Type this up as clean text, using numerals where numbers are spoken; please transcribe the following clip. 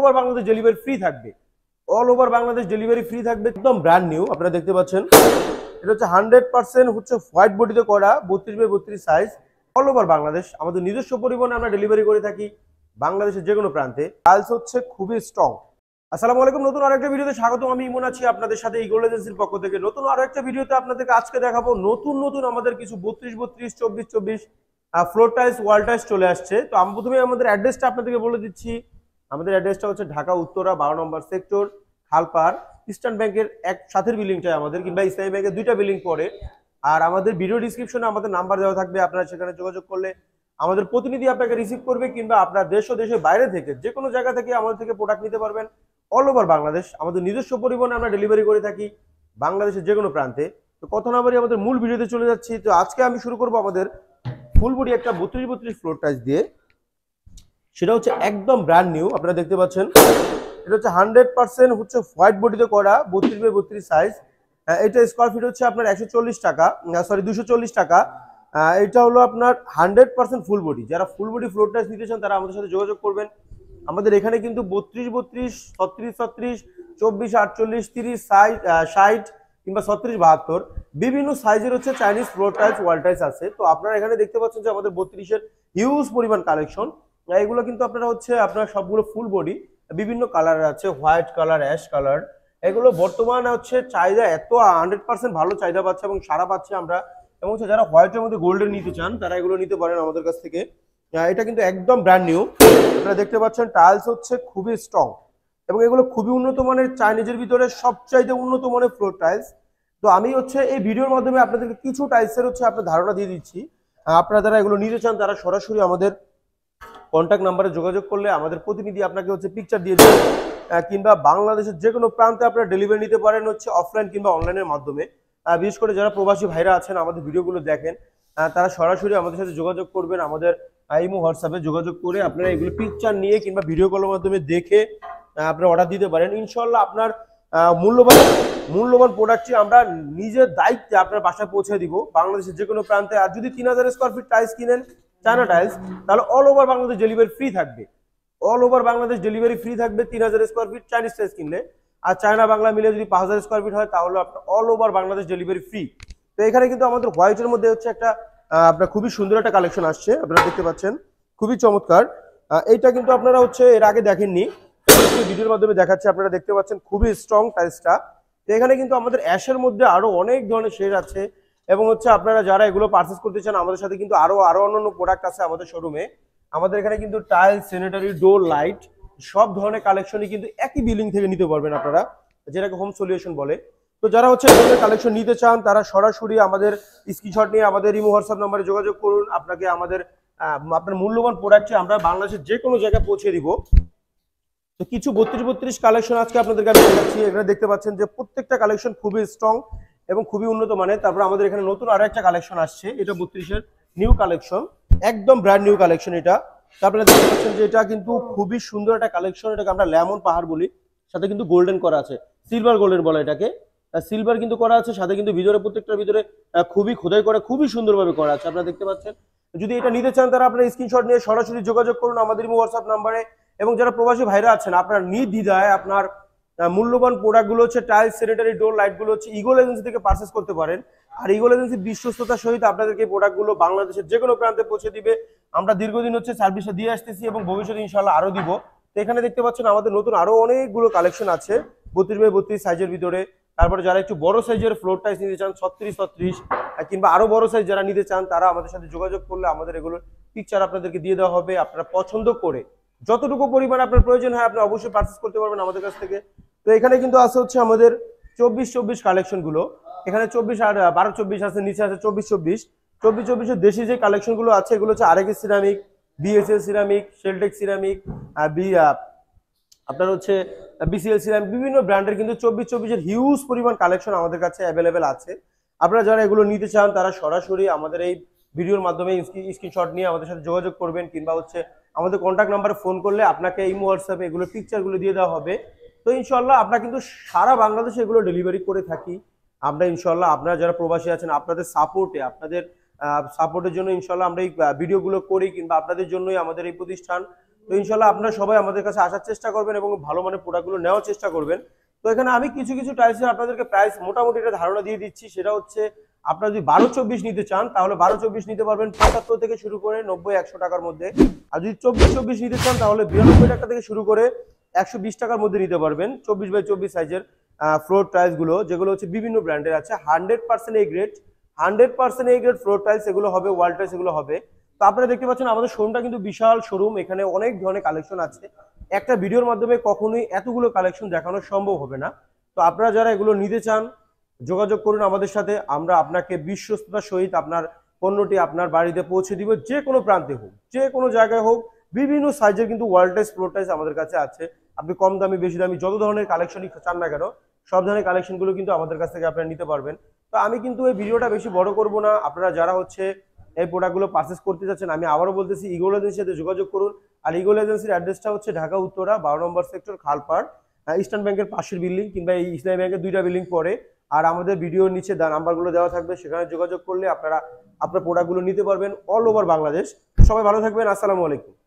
Over Bangladesh delivery free থাকবে। All over Bangladesh delivery free থাকবে, একদম ব্র্যান্ড নিউ। আপনারা দেখতে পাচ্ছেন এটা হচ্ছে 100% হচ্ছে হোয়াইট বডিতে করা 32x32 size. All over Bangladesh আমাদের নিজস্ব পরিবহনে আমরা ডেলিভারি করে থাকি বাংলাদেশের যে কোনো প্রান্তে। টাইলস হচ্ছে খুবই স্ট্রং। আসসালামু আলাইকুম, নতুন আরেকটা ভিডিওতে স্বাগত। আমি ইমন আছি আপনাদের সাথে ইগল এজেন্সির পক্ষ থেকে। নতুন আরো একটা ভিডিওতে আপনাদেরকে আজকে দেখাবো নতুন আমাদের কিছু 32x32 24x24 floor tiles wall tiles চলে আসছে। তো আমি প্রথমে আমাদের অ্যাড্রেসটা আপনাদেরকে বলে দিচ্ছি। আমাদের অ্যাড্রেসটা হচ্ছে ঢাকা উত্তরা 12 নম্বর সেক্টর, খালপাড়। ইস্টার্ন ব্যাংকের এক সাথের বিল্ডিংটাই আমাদের, কিংবা ইসলামী ব্যাংকের দুইটা বিল্ডিং পরে। আর আমাদের ভিডিও ডিসক্রিপশনে আমাদের নাম্বার দেওয়া থাকবে, আপনারা সেখানে যোগাযোগ করলে আমাদের প্রতিনিধি আপনাকে রিসিভ করবে, কিংবা আপনার দেশ ও দেশের বাইরে থেকে যে কোনো জায়গা থেকে আমাদের থেকে প্রোডাক্ট নিতে পারবেন। অল ওভার বাংলাদেশ আমাদের নিজস্ব পরিবহনে আমরা ডেলিভারি করে থাকি বাংলাদেশের যে কোনো প্রান্তে। তো কথা না বাড়িয়ে আমাদের মূল ভিডিওতে চলে যাচ্ছি। তো আজকে আমি শুরু করবো আমাদের ফুল বডি একটা 32x32 ফ্লোর টাইলস দিয়ে। সেটা হচ্ছে একদম ব্র্যান্ড নিউ। আপনারা দেখতে পাচ্ছেন এটা হচ্ছে 100% হচ্ছে হোয়াইট বডিতে করা 32x32 সাইজ। এটা স্কোয়ার ফিট হচ্ছে আপনার 140 টাকা, সরি 240 টাকা। এটা হলো আপনার 100% ফুল বডি। যারা ফুল বডি ফ্লোর টাইলস নিতে চান তারা আমাদের সাথে যোগাযোগ করবেন। আমাদের এখানে কিন্তু 32x32, 36x36, 24x48, 30, 60 কিংবা 36x72 বিভিন্ন সাইজের হচ্ছে Chinese floor tiles wall tiles আছে। তো আপনারা এখানে দেখতে পাচ্ছেন যে আমাদের 32-এর হিউজ পরিমাণ কালেকশন। এগুলো কিন্তু আপনারা হচ্ছে আপনার সবগুলো ফুল বডি, বিভিন্ন কালারের আছে, হোয়াইট কালার, অ্যাশ কালার। এগুলো বর্তমানে হচ্ছে চাহিদা এত 100% ভালো চাহিদা পাচ্ছে এবং সারা পাচ্ছে আমরা। এবং যারা হোয়াইটের মধ্যে গোল্ডের নিতে চান তারা এগুলো নিতে পারেন আমাদের কাছ থেকে। এটা কিন্তু একদম ব্র্যান্ড নিউ। আপনারা দেখতে পাচ্ছেন টাইলস হচ্ছে খুবই স্ট্রং এবং এগুলো খুবই উন্নত মানের, চাইনিজের ভিতরে সবচাইতে উন্নত মানের ফ্লোর টাইলস। তো আমি হচ্ছে এই ভিডিওর মাধ্যমে আপনাদেরকে কিছু টাইলসের হচ্ছে আপনার ধারণা দিয়ে দিচ্ছি। আপনারা যারা এগুলো নিতে চান তারা সরাসরি আমাদের কন্ট্যাক্ট নাম্বারে যোগাযোগ করলে আমাদের প্রতিনিধি আপনাকে হচ্ছে পিকচার দিয়ে দেবে, কিংবা বাংলাদেশের যে কোনো প্রান্তে আপনারা ডেলিভারি নিতে পারেন হচ্ছে অফলাইন কিংবা অনলাইনের মাধ্যমে। বিশেষ করে যারা প্রবাসী ভাইরা আছেন আমাদের ভিডিওগুলো দেখেন, তারা সরাসরি আমাদের সাথে যোগাযোগ করবেন। আমাদের ইমো হোয়াটসঅ্যাপে যোগাযোগ করে আপনারা এগুলো পিকচার নিয়ে কিংবা ভিডিও কলের মাধ্যমে দেখে আপনারা অর্ডার দিতে পারেন। ইনশাল্লাহ আপনার মূল্যবান প্রোডাক্টটি আমরা নিজের দায়িত্বে আপনার বাসায় পৌঁছে দিব বাংলাদেশের যে কোনো প্রান্তে। আর যদি 3000 স্কোয়ার ফিট টাইলস কিনেন, চায়না টাইলস, তাহলে all over Bangladesh delivery free থাকবে। All over Bangladesh delivery free থাকবে 3000 স্কোয়ার ফিট চাইনিজ টাইলস কিনলে। আর চায়না বাংলা মিলে যদি 5000 স্কোয়ার ফিট হয় তাহলে আপনার all over Bangladesh delivery free. তো এখানে কিন্তু আমাদের হোয়াইটের মধ্যে হচ্ছে একটা আপনার খুবই সুন্দর একটা কালেকশন আসছে, আপনারা দেখতে পাচ্ছেন, খুবই চমৎকার। এইটা কিন্তু আপনারা হচ্ছে এর আগে দেখেননি, ভিডিওর মাধ্যমে দেখাচ্ছি। আপনারা দেখতে পাচ্ছেন খুবই স্ট্রং টাইলসটা। তো এখানে কিন্তু আমাদের অ্যাশের মধ্যে আরো অনেক ধরনের শেড আছে এবং হচ্ছে আপনারা যারা এগুলো পারচেস করতে চান আমাদের সাথে কিন্তু আরো অন্যান্য প্রোডাক্ট আছে আমাদের শোরুমে। আমাদের এখানে কিন্তু টাইলস, স্যানিটারি, ডোর, লাইট সব ধরনের কালেকশনই কিন্তু একই বিল্ডিং থেকে নিতে পারবেন আপনারা, যেটাকে হোম সলিউশন বলে। তো যারা হচ্ছে এগুলোর কালেকশন নিতে চান তারা সরাসরি আমাদের স্ক্রিনশট নিয়ে আমাদের ইমো হোয়াটসঅ্যাপ নম্বরে যোগাযোগ করুন। আপনাকে আপনার মূল্যবান প্রোডাক্টটি আমরা বাংলাদেশের যে কোনো জায়গায় পৌঁছে দিব। তো কিছু 32x32 কালেকশন আজকে আপনাদেরকে আমি দেখাচ্ছি। এখানে দেখতে পাচ্ছেন যে প্রত্যেকটা কালেকশন খুবই স্ট্রং এবং খুবই উন্নত মানের। তারপর আমাদের এখানে নতুন আরো একটা কালেকশন আসছে, এটা 32-এর নিউ কালেকশন, একদম ব্র্যান্ড নিউ কালেকশন এটা। তারপরে দেখতে পাচ্ছেন যে এটা কিন্তু খুবই সুন্দর একটা কালেকশন। এটাকে আমরা লেমন পাহাড় বলি, সাথে কিন্তু গোল্ডেন করা আছে, সিলভার গোল্ডেন বলে এটাকে। সিলভার কিন্তু করা আছে, সাথে কিন্তু ভিতরে প্রত্যেকটার ভিতরে খুবই খোদাই করে খুবই সুন্দরভাবে করা আছে, আপনারা দেখতে পাচ্ছেন। যদি এটা নিতে চান তারা আপনার স্ক্রিনশট নিয়ে সরাসরি যোগাযোগ করুন আমাদের হোয়াটসঅ্যাপ নাম্বারে। এবং যারা প্রবাসী ভাইরা আছেন আপনার নির্দ্বিধায় আপনার মূল্যবান প্রোডাক্টগুলো হচ্ছে টাইলস, স্যানিটারি, ডোর, লাইটগুলো হচ্ছে ইগল এজেন্সি থেকে পারচেস করতে পারেন। আর ইগল এজেন্সি বিশ্বস্ততার সহিত আপনাদেরকে এই প্রোডাক্টগুলো বাংলাদেশের যে কোনো প্রান্তে পৌঁছে দিবে। আমরা দীর্ঘদিন হচ্ছে সার্ভিসটা দিয়ে আসতেছি এবং ভবিষ্যতে ইনশাআল্লাহ আরো দিব। তো এখানে দেখতে পাচ্ছেন আমাদের নতুন আরো অনেকগুলো কালেকশন আছে 32x32 সাইজের ভিতরে। তারপরে যারা একটু বড় সাইজের ফ্লোর টাইলস নিতে চান 36x36 কিংবা আরো বড় সাইজ যারা নিতে চান তারা আমাদের সাথে যোগাযোগ করলে আমাদের এগুলোর পিকচার আপনাদেরকে দিয়ে দেওয়া হবে। আপনারা পছন্দ করে যতটুকু পরিমাণ আপনার প্রয়োজন হয় আপনি অবশ্যই পারচেস করতে পারবেন আমাদের কাছ থেকে। তো এখানে কিন্তু আছে হচ্ছে আমাদের 24x24 কালেকশন গুলো। এখানে 24 আর 12x24 আছে, নিচে আছে 24x24। 24x24 এর দেশি যে কালেকশন গুলো আছে এগুলো হচ্ছে RAK ceramic, BSL ceramic, Sheltech ceramic, আপনার হচ্ছে বিসিএল সিরামিক, বিভিন্ন ব্র্যান্ডের কিন্তু 24x24 এর হিউজ পরিমাণ কালেকশন আমাদের কাছে অ্যাভেলেবেল আছে। আপনারা যারা এগুলো নিতে চান তারা সরাসরি আমাদের এই ভিডিওর মাধ্যমে স্ক্রিনশট নিয়ে আমাদের সাথে যোগাযোগ করবেন, কিংবা হচ্ছে আমাদের কন্ট্যাক্ট নাম্বারে ফোন করলে আপনাকে ইমো হোয়াটসঅ্যাপে এগুলো পিকচারগুলো দিয়ে দেওয়া হবে। তো ইনশাল্লাহ আমরা কিন্তু সারা বাংলাদেশে এগুলো ডেলিভারি করে থাকি আমরা। ইনশাল্লাহ আপনারা যারা প্রবাসী আছেন আপনাদের সাপোর্টে, আপনাদের সাপোর্টের জন্য ইনশাল্লাহ আমরা এই ভিডিওগুলো করি, কিংবা আপনাদের জন্যই আমাদের এই প্রতিষ্ঠান। তো ইনশাল্লাহ আপনারা সবাই আমাদের কাছে আসার চেষ্টা করবেন এবং ভালো মানের প্রোডাক্টগুলো নেওয়ার চেষ্টা করবেন। তো এখানে আমি কিছু কিছু টাইলসের আপনাদেরকে প্রাইস মোটামুটি একটা ধারণা দিয়ে দিচ্ছি। সেটা হচ্ছে আপনারা যদি 12-24 নিতে চান তাহলে 12-24 নিতে পারবেন 75 থেকে শুরু করে 90-100 টাকার মধ্যে। আর যদি 24-24 নিতে চান তাহলে 92 টাকা থেকে শুরু করে 120 টাকার মধ্যে নিতে পারবেন। 24x24 সাইজের ফ্লোর টাইলস গুলো, যেগুলো হচ্ছে বিভিন্ন ব্র্যান্ডের আছে, 100% A grade, 100% A grade floor tiles এগুলো হবে, ওয়াল টাইলস এগুলো হবে। তো আপনারা দেখতে পাচ্ছেন আমাদের শোরুমটা কিন্তু বিশাল শোরুম, এখানে অনেক ধরনের কালেকশন আছে। একটা ভিডিওর মাধ্যমে কখনোই এতগুলো কালেকশন দেখানো সম্ভব হবে না। তো আপনারা যারা এগুলো নিতে চান যোগাযোগ করুন আমাদের সাথে, আমরা আপনাকে বিশ্বস্ততার সহিত আপনার পণ্যটি আপনার বাড়িতে পৌঁছে দিব, যে কোনো প্রান্তে হোক, যে কোনো জায়গায় হোক। বিভিন্ন সাইজের কিন্তু ওয়াল টাইলস ফ্লোর টাইলস আমাদের কাছে আছে। আপনি কম দামি বেশি দামি যত ধরনের কালেকশনই চান না কেন, সব ধরনের কালেকশনগুলো কিন্তু আমাদের কাছ থেকে আপনারা নিতে পারবেন। তো আমি কিন্তু এই ভিডিওটা বেশি বড় করব না। আপনারা যারা হচ্ছে এই প্রোডাক্টগুলো পারচেস করতে চাচ্ছেন, আমি আবারও বলতেছি, ইগল এজেন্সির সাথে যোগাযোগ করুন। আর ইগল এজেন্সির অ্যাড্রেসটা হচ্ছে ঢাকা উত্তরা 12 নম্বর সেক্টর, খালপাড়, ইস্টার্ন ব্যাংকের পাশের বিল্ডিং, কিংবা এই ইসলামী ব্যাংকের 2টা বিল্ডিং পরে। আর আমাদের ভিডিওর নিচে নাম্বারগুলো দেওয়া থাকবে, সেখানে যোগাযোগ করলে আপনারা আপনার প্রোডাক্টগুলো নিতে পারবেন অল ওভার বাংলাদেশ। সবাই ভালো থাকবেন, আসসালামু আলাইকুম।